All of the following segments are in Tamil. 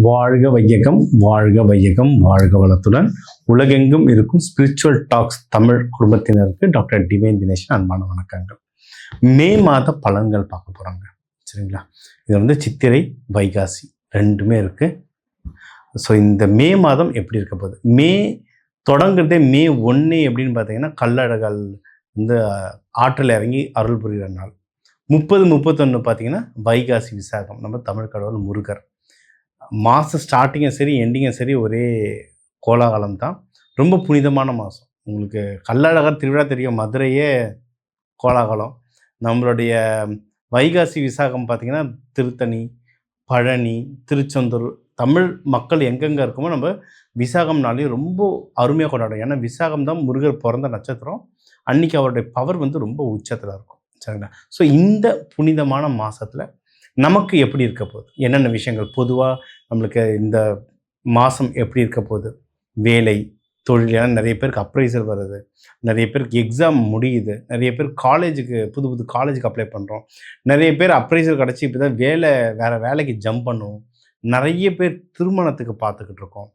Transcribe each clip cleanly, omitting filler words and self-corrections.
வாழ்க வையகம், வாழ்க வையகம், வாழ்க வளத்துடன் உலகெங்கும் இருக்கும் ஸ்பிரிச்சுவல் டாக்ஸ் தமிழ் குடும்பத்தினருக்கு டாக்டர் டிவைன் தினேஷன் அன்பான வணக்கங்கள். மே மாத பலன்கள் பார்க்க போகிறாங்க. சரிங்களா? இது வந்து சித்திரை வைகாசி ரெண்டுமே இருக்குது. ஸோ இந்த மே மாதம் எப்படி இருக்க போகுது? மே தொடங்குறதே மே 1 எப்படின்னு பார்த்தீங்கன்னா கள்ளழகல் வந்து ஆற்றில் இறங்கி அருள் புரிகிற நாள். 30-31 பார்த்தீங்கன்னா வைகாசி விசாகம், நம்ம தமிழ் கடவுள் முருகர். மாதம் ஸ்டார்டிங்கும் சரி எண்டிங்கும் சரி ஒரே கோலாகலம் தான். ரொம்ப புனிதமான மாதம். உங்களுக்கு கள்ளழகர் திருவிழா தெரியும், மதுரையே கோலாகலம். நம்மளுடைய வைகாசி விசாகம் பார்த்திங்கன்னா திருத்தணி, பழனி, திருச்செந்தூர், தமிழ் மக்கள் எங்கெங்கே இருக்குமோ நம்ம விசாகம்னாலேயும் ரொம்ப அருமையாக கொண்டாடும். ஏன்னா விசாகம் தான் முருகர் பிறந்த நட்சத்திரம். அன்றைக்கி அவருடைய பவர் வந்து ரொம்ப உச்சத்தில் இருக்கும். சரிங்களா? ஸோ இந்த புனிதமான மாதத்தில் நமக்கு எப்படி இருக்க போகுது, என்னென்ன விஷயங்கள் பொதுவாக நம்மளுக்கு இந்த மாதம் எப்படி இருக்க போகுது? வேலை, தொழில், ஏன்னா நிறைய பேருக்கு அப்ரைசல் வருது, நிறைய பேருக்கு எக்ஸாம் முடியுது, நிறைய பேர் காலேஜுக்கு புது காலேஜுக்கு அப்ளை பண்ணுறோம், நிறைய பேர் அப்ரைசல் கிடச்சி இப்போ தான் வேறு வேலைக்கு ஜம்ப் பண்ணுவோம், நிறைய பேர் திருமணத்துக்கு பார்த்துக்கிட்டு இருக்கோம்,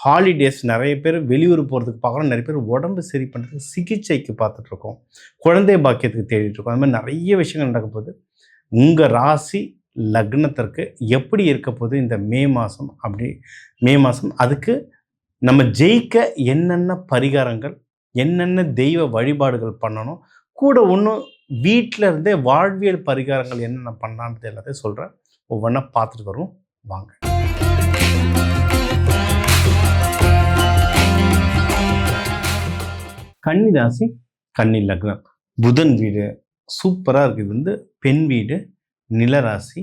ஹாலிடேஸ் நிறைய பேர் வெளியூர் போகிறதுக்கு பார்க்குறோம், நிறைய பேர் உடம்பு சரி பண்ணுறதுக்கு சிகிச்சைக்கு பார்த்துட்ருக்கோம், குழந்தை பாக்கியத்துக்கு தேடிட்டுருக்கோம். அது மாதிரி நிறைய விஷயங்கள் நடக்க போகுது. உங்கள் ராசி லக்னத்திற்கு எப்படி இருக்க போது இந்த மே மாதம்? மே மாதம் அதுக்கு நம்ம ஜெயிக்க என்னென்ன பரிகாரங்கள், என்னென்ன தெய்வ வழிபாடுகள் பண்ணணும், கூட ஒன்றும் வீட்டில் இருந்தே வாழ்வியல் பரிகாரங்கள் என்னென்ன பண்ணலான்றது எல்லாத்தையும் சொல்கிறேன். ஒவ்வொன்றா பார்த்துட்டு வரும் வாங்க. கன்னி ராசி, கன்னி லக்னம், புதன் வீடு சூப்பராக இருக்குது. இது வந்து பெண் வீடு, நிலராசி.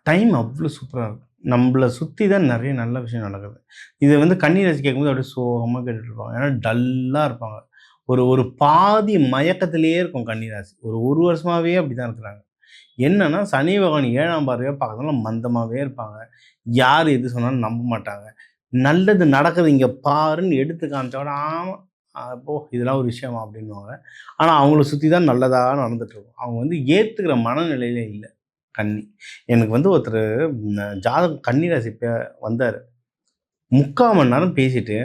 டைம் அவ்வளோ சூப்பராக இருக்கும். நம்மளை சுற்றி தான் நிறைய நல்ல விஷயம் நடக்குது. இதை வந்து கன்னி ராசி கேட்கும்போது அப்படியே சோகமாக கேட்டுட்ருப்பாங்க. ஏன்னா டல்லாக இருப்பாங்க. ஒரு பாதி மயக்கத்திலேயே இருக்கும் கன்னி ராசி. ஒரு வருஷமாகவே அப்படி தான் இருக்கிறாங்க. என்னென்னா சனி பகவான் 7ஆம் பார்வையாக பார்க்கறதுனால மந்தமாகவே இருப்பாங்க. யார் எது சொன்னாலும் நம்ப மாட்டாங்க. நல்லது நடக்குது இங்கே பாருன்னு எடுத்து காமிச்சோட ஆமாம் அப்போ இதெல்லாம் ஒரு விஷயமா அப்படின்வாங்க. ஆனால் அவங்கள சுற்றி தான் நல்லதாக நடந்துகிட்ருக்கும். அவங்க வந்து ஏற்றுக்கிற மனநிலையிலே இல்லை கன்னி. எனக்கு வந்து ஒருத்தர் ஜாதகம் கன்னி ராசி வந்தார். 3/4 மணி நேரம் பேசிட்டு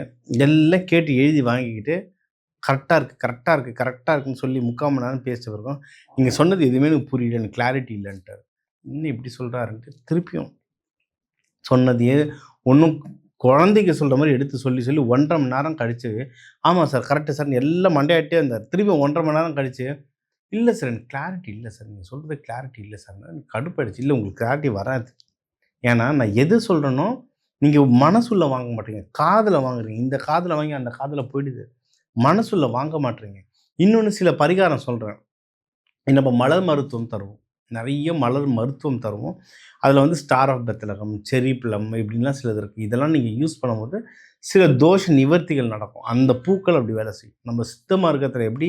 எல்லாம் கேட்டு எழுதி வாங்கிக்கிட்டு கரெக்டாக இருக்குன்னு சொல்லி 3/4 மணி நேரம் பேசிட்டு பிறகும் நீங்கள் சொன்னது எதுவுமே எனக்கு புரியல, எனக்கு கிளாரிட்டி இல்லைன்ட்டார். இன்னும் இப்படி சொல்கிறாருன்ட்டு திருப்பியும் சொன்னதையே ஒன்றும் குழந்தைக்கு சொல்கிற மாதிரி எடுத்து சொல்லி 1.5 மணி நேரம் கழித்து ஆமாம் சார் கரெக்டு சார் எல்லாம் மண்டையாட்டே இருந்தார். திருப்பி 1.5 மணி நேரம் கழித்து இல்லை சார் எனக்கு கிளாரிட்டி இல்லை சார், நீங்கள் சொல்கிறது கிளாரிட்டி இல்லை சார், எனக்கு கடுப்பாயிடுச்சு. இல்லை உங்களுக்கு கிளாரிட்டி வராது. ஏன்னா நான் எது சொல்கிறேனோ நீங்கள் மனசுள்ள வாங்க மாட்டீங்க, காதில் வாங்குறீங்க. இந்த காதில் வாங்கி அந்த காதில் போயிடுது, மனசுள்ள வாங்க மாட்டீங்க. இன்னொன்று சில பரிகாரம் சொல்கிறேன். நம்ம மலர் மருத்துவம் தருவோம், நிறைய மலர் மருத்துவம் தருவோம். அதில் வந்து ஸ்டார் ஆஃப் பெத்லகம், செரி பிளம் இப்படின்லாம் சிலது இருக்குது. இதெல்லாம் நீங்கள் யூஸ் பண்ணும்போது சில தோஷ நிவர்த்திகள் நடக்கும். அந்த பூக்கள் அப்படி வேலை செய்யும். நம்ம சித்த மார்க்கத்தில் எப்படி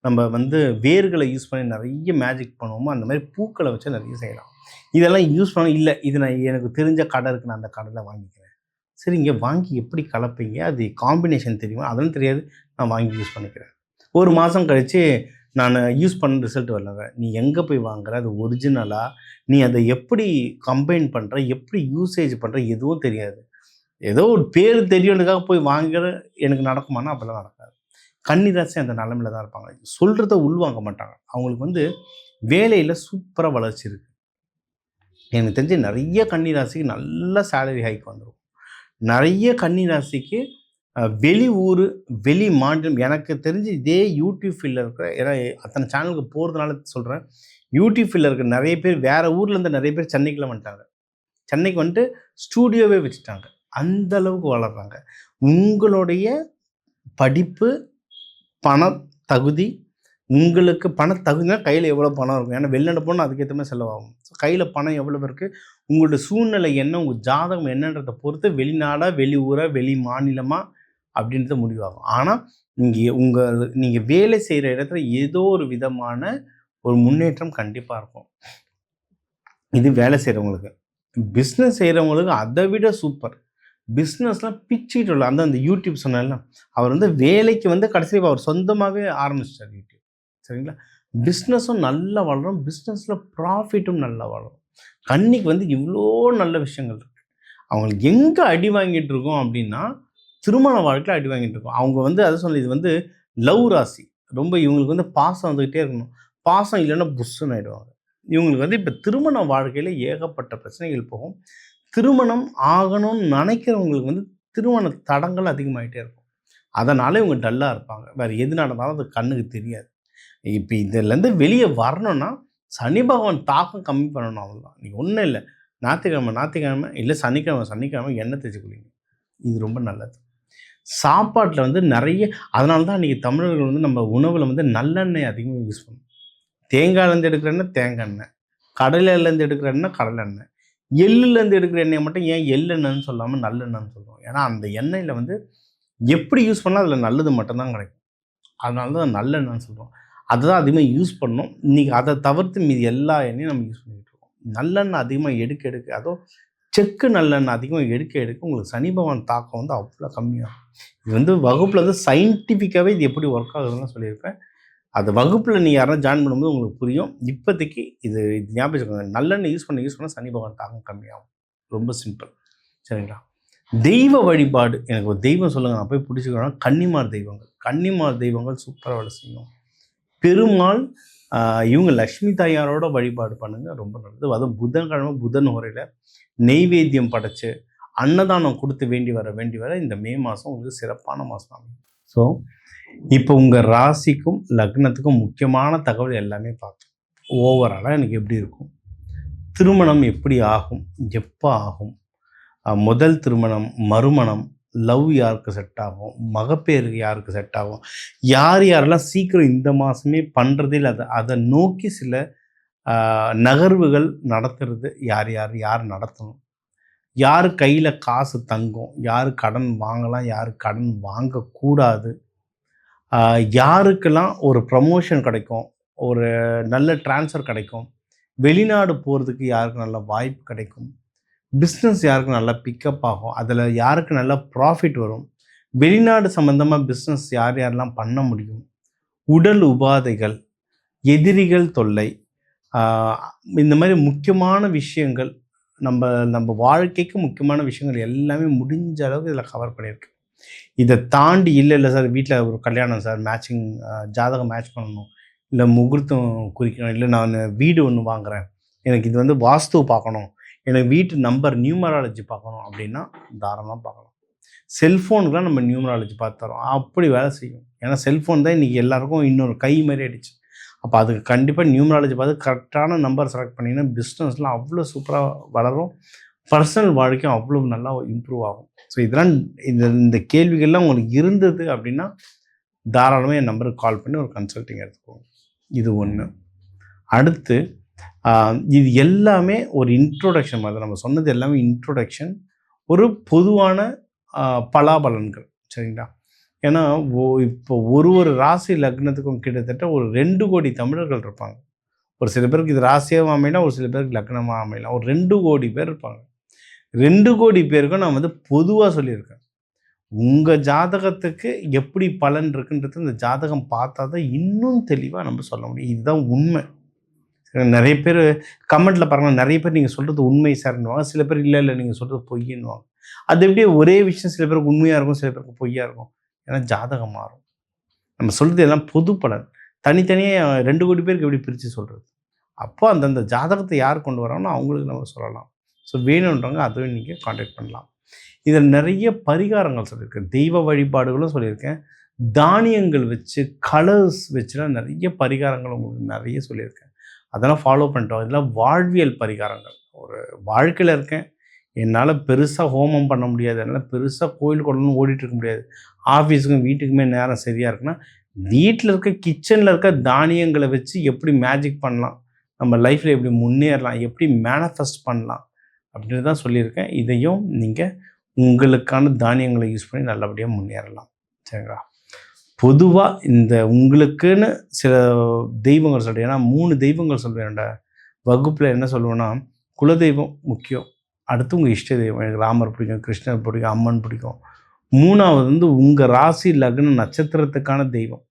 நம்ம வந்து வேர்களை யூஸ் பண்ணி நிறைய மேஜிக் பண்ணுவோமோ அந்த மாதிரி பூக்களை வச்சு நிறைய செய்யலாம். இதெல்லாம் யூஸ் பண்ண இல்லை, இது நான் எனக்கு தெரிஞ்ச கடை இருக்குது, நான் அந்த கடையில் வாங்கிக்கிறேன். சரி, இங்கே வாங்கி எப்படி கலப்பீங்க, அது காம்பினேஷன் தெரியுமா? அதெல்லாம் தெரியாது, நான் வாங்கி யூஸ் பண்ணிக்கிறேன். ஒரு மாதம் கழித்து நான் யூஸ் பண்ண ரிசல்ட் வரலங்க. நீ எங்கே போய் வாங்குற, அது ஒரிஜினலாக நீ அதை எப்படி கம்பைன் பண்ணுற, எப்படி யூசேஜ் பண்ணுற எதுவும் தெரியாது. ஏதோ ஒரு பேர் தெரியுன்றதுக்காக போய் வாங்குற எனக்கு நடக்குமானா அப்போல்லாம் நடக்காது. கன்னிராசி அந்த நிலமையில தான் இருப்பாங்க. சொல்கிறத உள்வாங்க மாட்டாங்க. அவங்களுக்கு வந்து வேலையில் சூப்பராக வளர்ச்சி இருக்குது. எனக்கு தெரிஞ்சு நிறைய கன்னிராசிக்கு நல்ல சேலரி ஹைக் வந்துடும். நிறைய கன்னிராசிக்கு வெளி ஊர், வெளி மாநிலம், எனக்கு தெரிஞ்சு இதே யூடியூப் ஃபீல்டில் இருக்கிற, ஏன்னா அத்தனை சேனலுக்கு போகிறதுனால சொல்கிறேன், யூடியூப் ஃபீல்டில் இருக்கிற நிறைய பேர் வேறு ஊர்லேருந்து நிறைய பேர் சென்னைக்குலாம் வந்துட்டாங்க. சென்னைக்கு வந்துட்டு ஸ்டூடியோவே வச்சுட்டாங்க. அந்த அளவுக்கு வளர்கிறாங்க. உங்களுடைய படிப்பு, பண தகுதி, உங்களுக்கு பண தகுதினா கையில் எவ்வளோ பணம் இருக்கும், ஏன்னா வெளிநாடு போனால் அதுக்கேற்ற மாதிரி செலவாகும். ஸோ கையில் பணம் எவ்வளோ இருக்குது, உங்களோட சூழ்நிலை என்ன, உங்கள் ஜாதகம் என்னன்றதை பொறுத்து வெளிநாடாக, வெளி ஊராக, வெளி மாநிலமாக அப்படின்றது முடிவாகும். ஆனால் நீங்கள் வேலை செய்கிற இடத்துல ஏதோ ஒரு விதமான ஒரு முன்னேற்றம் கண்டிப்பாக இருக்கும். இது வேலை செய்கிறவங்களுக்கு. பிஸ்னஸ் செய்கிறவங்களுக்கு அதை விட சூப்பர். பிஸ்னஸ்லாம் பிச்சுக்கிட்டு உள்ள அந்த யூடியூப் சொன்னால அவர் வந்து வேலைக்கு வந்து கடைசியில் அவர் சொந்தமாகவே ஆரம்பிச்சிட்டார் யூடியூப். சரிங்களா? பிஸ்னஸும் நல்லா வளரும், பிஸ்னஸில் ப்ராஃபிட்டும் நல்லா வளரும். கன்னிக்கு வந்து இவ்வளோ நல்ல விஷயங்கள் இருக்குது. அவங்களுக்கு எங்கே அடி வாங்கிட்டு இருக்கோம் அப்படின்னா, திருமண வாழ்க்கையில் அடி வாங்கிட்டு இருக்கோம். அவங்க வந்து அதை சொன்ன இது வந்து லவ் ராசி. ரொம்ப இவங்களுக்கு வந்து பாசம் வந்துக்கிட்டே இருக்கணும். பாசம் இல்லைன்னா புஷ்ஷுன்னு ஆயிடுவாங்க. இவங்களுக்கு வந்து இப்போ திருமண வாழ்க்கையில் ஏகப்பட்ட பிரச்சனைகள் போகும். திருமணம் ஆகணும்னு நினைக்கிறவங்களுக்கு வந்து திருமண தடங்கள் அதிகமாகிட்டே இருக்கும். அதனால் இவங்க டல்லாக இருப்பாங்க. வேறு எது நடந்தாலும் அது கண்ணுக்கு தெரியாது. இப்போ இதுலேருந்து வெளியே வரணும்னா சனி பகவான் தாக்கம் கம்மி பண்ணணும், அவ்வளோதான். நீங்கள் ஒன்றும் இல்லை, ஞாயிற்றுக்கிழமை இல்லை சனிக்கிழமை எண்ணெய் தேய்ச்சி குளிங்க. இது ரொம்ப நல்லது. சாப்பாட்டில் வந்து நிறைய, அதனால தான் இன்றைக்கி தமிழர்கள் வந்து நம்ம உணவில் வந்து நல்லெண்ணெய் அதிகமாக யூஸ் பண்ணுவோம். தேங்காய்லேருந்து எடுக்கிற எண்ணெய் தேங்காய் எண்ணெய், கடலையிலேருந்து எடுக்கிற எண்ணெய் கடலை எண்ணெய், எள்ளுலேருந்து எடுக்கிற எண்ணெயை மட்டும் ஏன் எள்ளெண்ணெய்ன்னு சொல்லாமல் நல்லெண்ணெய்ன்னு சொல்லுவோம். ஏன்னா அந்த எண்ணெயில் வந்து எப்படி யூஸ் பண்ணால் அதில் நல்லது மட்டும்தான் கிடைக்கும். அதனால தான் நல்லெண்ணெய்ன்னு சொல்கிறோம். அதுதான் அதிகமாக யூஸ் பண்ணணும். இன்றைக்கி அதை தவிர்த்து மீதி எல்லா எண்ணெயும் நம்ம யூஸ் பண்ணிகிட்டு இருக்கோம். நல்லெண்ணெய் அதிகமாக எடுக்க அதுவும் செக்கு நல்லெண்ணெய் அதிகமாக எடுக்க உங்களுக்கு சனி பகவான் தாக்கம் வந்து அவ்வளோ கம்மியாகும். இது வந்து வகுப்பில் வந்து சயின்டிஃபிக்காகவே இது எப்படி ஒர்க் ஆகுதுன்னு சொல்லியிருப்பேன். அது வகுப்பில் நீங்கள் யாராவது ஜாயின் பண்ணும்போது உங்களுக்கு புரியும். இப்போதைக்கு இது ஞாபகம் வச்சுக்கோங்க. நல்லெண்ணெய் யூஸ் பண்ண சனி பகவான் தாக்கம் கம்மியாகும். ரொம்ப சிம்பிள். சரிங்களா? தெய்வ வழிபாடு, எனக்கு ஒரு தெய்வம் சொல்லுங்கள், நான் போய் பிடிச்சிக்கிறேன்னா கன்னிமார் தெய்வங்கள் சூப்பராக வேலை செய்யும். பெருமாள், இவங்க லக்ஷ்மி தாயாரோட வழிபாடு பண்ணுங்கள், ரொம்ப நல்லது. அதுவும் புதன்கிழமை புதன் உரையில் நெய்வேத்தியம் படைச்சு அன்னதானம் கொடுத்து வேண்டி வர இந்த மே மாதம் உங்களுக்கு சிறப்பான மாதம் ஆகும். ஸோ இப்போ உங்கள் ராசிக்கும் லக்னத்துக்கும் முக்கியமான தகவல் எல்லாமே பார்த்தோம். ஓவராலாக எனக்கு எப்படி இருக்கும், திருமணம் எப்படி ஆகும், எப்போ ஆகும், முதல் திருமணம், மறுமணம், லவ் யாருக்கு செட் ஆகும், மகப்பேருக்கு யாருக்கு செட் ஆகும், யாரெல்லாம் சீக்கிரம் இந்த மாதமே பண்ணுறதில் அதை நோக்கி சில நகர்வுகள் நடத்துறது, யார் நடத்தணும், யார் கையில் காசு தங்கும், யார் கடன் வாங்கலாம், யார் கடன் வாங்கக்கூடாது, யாருக்கெல்லாம் ஒரு ப்ரமோஷன் கிடைக்கும், ஒரு நல்ல ட்ரான்ஸ்ஃபர் கிடைக்கும், வெளிநாடு போகிறதுக்கு யாருக்கு நல்ல வாய்ப்பு கிடைக்கும், பிஸ்னஸ் யாருக்கு நல்லா பிக்கப் ஆகும், அதில் யாருக்கு நல்லா ப்ராஃபிட் வரும், வெளிநாடு சம்மந்தமாக பிஸ்னஸ் யாரெல்லாம் பண்ண முடியும், உடல் உபாதைகள், எதிரிகள் தொல்லை, இந்த மாதிரி முக்கியமான விஷயங்கள், நம்ம வாழ்க்கைக்கு முக்கியமான விஷயங்கள் எல்லாமே முடிஞ்ச அளவுக்கு இதில் கவர் பண்ணியிருக்கு. இதை தாண்டி இல்லை சார் வீட்டில் ஒரு கல்யாணம் சார், மேட்சிங் ஜாதகம் மேட்ச் பண்ணணும், இல்லை முகூர்த்தம் குறிக்கணும், இல்லை நான் வீடு ஒன்று வாங்குகிறேன், எனக்கு இது வந்து வாஸ்து பார்க்கணும், எனக்கு வீட்டு நம்பர் நியூமராலஜி பார்க்கணும் அப்படின்னா தாராளமாக பார்க்கலாம். செல்ஃபோனுக்குலாம் நம்ம நியூமராலஜி பார்த்து தரோம், அப்படி வேலை செய்யும். ஏன்னா செல்ஃபோன் தான் இன்றைக்கி எல்லாருக்கும் இன்னொரு கை மாதிரி ஆகிடுச்சு. அப்போ அதுக்கு கண்டிப்பாக நியூமராலஜி பார்த்து கரெக்டான நம்பர் செலக்ட் பண்ணிங்கன்னா பிஸ்னஸ்லாம் அவ்வளோ சூப்பராக வளரும், பர்சனல் வாழ்க்கையும் அவ்வளோ நல்லா இம்ப்ரூவ் ஆகும். ஸோ இதெல்லாம் இந்த கேள்விகள்லாம் உங்களுக்கு இருந்தது அப்படின்னா தாராளமாக என் நம்பருக்கு கால் பண்ணி ஒரு கன்சல்ட்டிங் எடுத்துக்கோங்க. இது ஒன்று. அடுத்து இது எல்லாமே ஒரு இன்ட்ரோடக்ஷன் மாதிரி, நம்ம சொன்னது எல்லாமே இன்ட்ரோடக்ஷன், ஒரு பொதுவான பலாபலன்கள். சரிங்களா? ஏன்னா இப்போ ஒரு ராசி லக்னத்துக்கும் கிட்டத்தட்ட ஒரு 2 கோடி தமிழர்கள் இருப்பாங்க. ஒரு சில பேருக்கு இது ராசியாக அமையலாம், ஒரு சில பேருக்கு லக்னமாக அமையலாம். ஒரு 2 கோடி பேர் இருப்பாங்க. 2 கோடி பேருக்கும் நான் வந்து பொதுவாக சொல்லியிருக்கேன். உங்கள் ஜாதகத்துக்கு எப்படி பலன் இருக்குன்றது இந்த ஜாதகம் பார்த்தா தான் இன்னும் தெளிவாக நம்ம சொல்ல முடியும். இதுதான் உண்மை. நிறைய பேர் கமெண்ட்டில் பாருங்கள், நிறைய பேர் நீங்கள் சொல்கிறது உண்மை சார்ன்னுவாங்க, சில பேர் இல்லை நீங்கள் சொல்கிறது பொய்ன்னுவாங்க. அது எப்படியே ஒரே விஷயம் சில பேருக்கு உண்மையாக இருக்கும், சில பேருக்கு பொய்யாக இருக்கும். ஏன்னா ஜாதகம் மாறும். நம்ம சொல்கிறது எல்லாம் பொது பலன். தனித்தனியாக 2 கோடி பேருக்கு எப்படி பிரித்து சொல்கிறது? அப்போ அந்தந்த ஜாதகத்தை யார் கொண்டு வராங்கன்னா அவங்களுக்கு நம்ம சொல்லலாம். ஸோ வேணுன்றவங்க அதுவும் நீங்கள் காண்டாக்ட் பண்ணலாம். இதில் நிறைய பரிகாரங்கள் சொல்லியிருக்கேன், தெய்வ வழிபாடுகளும் சொல்லியிருக்கேன், தானியங்கள் வச்சு கலர்ஸ் வச்சுலாம் நிறைய பரிகாரங்கள் உங்களுக்கு நிறைய சொல்லியிருக்கேன். அதெல்லாம் ஃபாலோ பண்ணிட்டோம். இதெல்லாம் வாழ்வியல் பரிகாரங்கள். ஒரு வாழ்க்கையில் இருக்கேன், என்னால் பெருசாக ஹோமம் பண்ண முடியாது, என்னால் பெருசாக கோயில் கொள்ளணும்னு ஓடிட்டுருக்க முடியாது, ஆஃபீஸுக்கும் வீட்டுக்குமே நேரம் சரியாக இருக்குன்னா வீட்டில் இருக்க கிச்சனில் இருக்க தானியங்களை வச்சு எப்படி மேஜிக் பண்ணலாம், நம்ம லைஃப்பில் எப்படி முன்னேறலாம், எப்படி மேனிஃபெஸ்ட் பண்ணலாம் அப்படின்னு தான் சொல்லியிருக்கேன். இதையும் நீங்கள் உங்களுக்கான தானியங்களை யூஸ் பண்ணி நல்லபடியாக முன்னேறலாம். சரிங்களா? பொதுவாக இந்த உங்களுக்குன்னு சில தெய்வங்கள் சொல்கிறேன். ஏன்னா 3 தெய்வங்கள் சொல்வேன் வகுப்பில். என்ன சொல்லுவேன்னா, குலதெய்வம் முக்கியம், அடுத்து உங்கள் இஷ்ட தெய்வம். எனக்கு ராமர் பிடிக்கும், கிருஷ்ணர் பிடிக்கும், அம்மன் பிடிக்கும். 3வது வந்து உங்கள் ராசி லக்ன நட்சத்திரத்துக்கான தெய்வம்,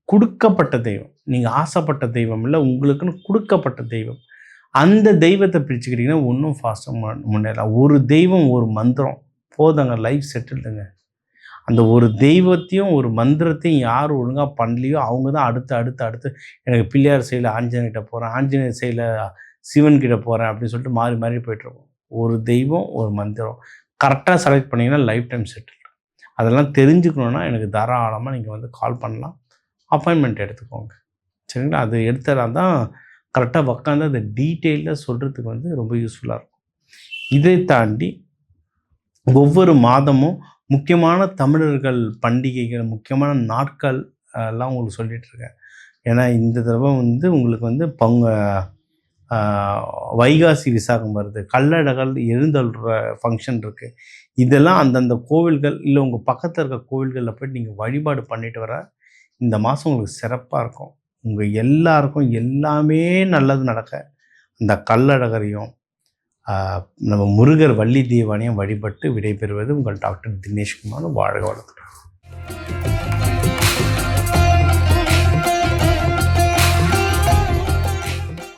கொடுக்கப்பட்ட தெய்வம். நீங்கள் ஆசைப்பட்ட தெய்வம் இல்லை, உங்களுக்குன்னு கொடுக்கப்பட்ட தெய்வம். அந்த தெய்வத்தை பிரிச்சுக்கிட்டிங்கன்னா இன்னும் ஃபாஸ்ட்டாக முன்னேறலாம். ஒரு தெய்வம், ஒரு மந்திரம் போதுங்க, லைஃப் செட்டில்டுங்க. அந்த ஒரு தெய்வத்தையும் ஒரு மந்திரத்தையும் யார் ஒழுங்கா பண்ணலையோ அவங்க தான் அடுத்து அடுத்து அடுத்து எனக்கு பிள்ளையார் சைடில் ஆஞ்சநேயர்கிட்ட போகிறேன், ஆஞ்சநேயர் சைடில் சிவன் கிட்ட போகிறேன் அப்படின்னு சொல்லிட்டு மாறி மாறி போயிட்டுருக்கோம். ஒரு தெய்வம், ஒரு மந்திரம் கரெக்டாக செலக்ட் பண்ணிங்கன்னா லைஃப் டைம் செட்டில். அதெல்லாம் தெரிஞ்சுக்கணுன்னா எனக்கு தாராளமாக நீங்கள் வந்து கால் பண்ணலாம், அப்பாயின்மெண்ட் எடுத்துக்கோங்க. சரிங்களா? அது எடுத்தா தான் கரெக்டாக உக்காந்து அதை டீட்டெயிலாக சொல்கிறதுக்கு வந்து ரொம்ப யூஸ்ஃபுல்லாக இருக்கும். இதை தாண்டி ஒவ்வொரு மாதமும் முக்கியமான தமிழர்கள் பண்டிகைகள், முக்கியமான நாட்கள் எல்லாம் உங்களுக்கு சொல்லிட்டு இருக்கேன். ஏன்னா இந்த தடவை வந்து உங்களுக்கு வந்து வைகாசி விசாகம் வருது, கள்ளழகர் எழுந்தருள்ற ஃபங்க்ஷன் இருக்குது. இதெல்லாம் அந்தந்த கோவில்கள் இல்லை உங்கள் பக்கத்தில் இருக்க கோவில்களில் போய்ட்டு நீங்கள் வழிபாடு பண்ணிட்டு வர இந்த மாதம் உங்களுக்கு சிறப்பாக இருக்கும். உங்கள் எல்லாருக்கும் எல்லாமே நல்லது நடக்க இந்த கள்ளழகரையும் நம்ம முருகர் வள்ளி தெய்வானையும் வழிபட்டு விடைபெறுவது உங்கள் டாக்டர் தினேஷ்குமார். வாழ்க வளத்துடன்.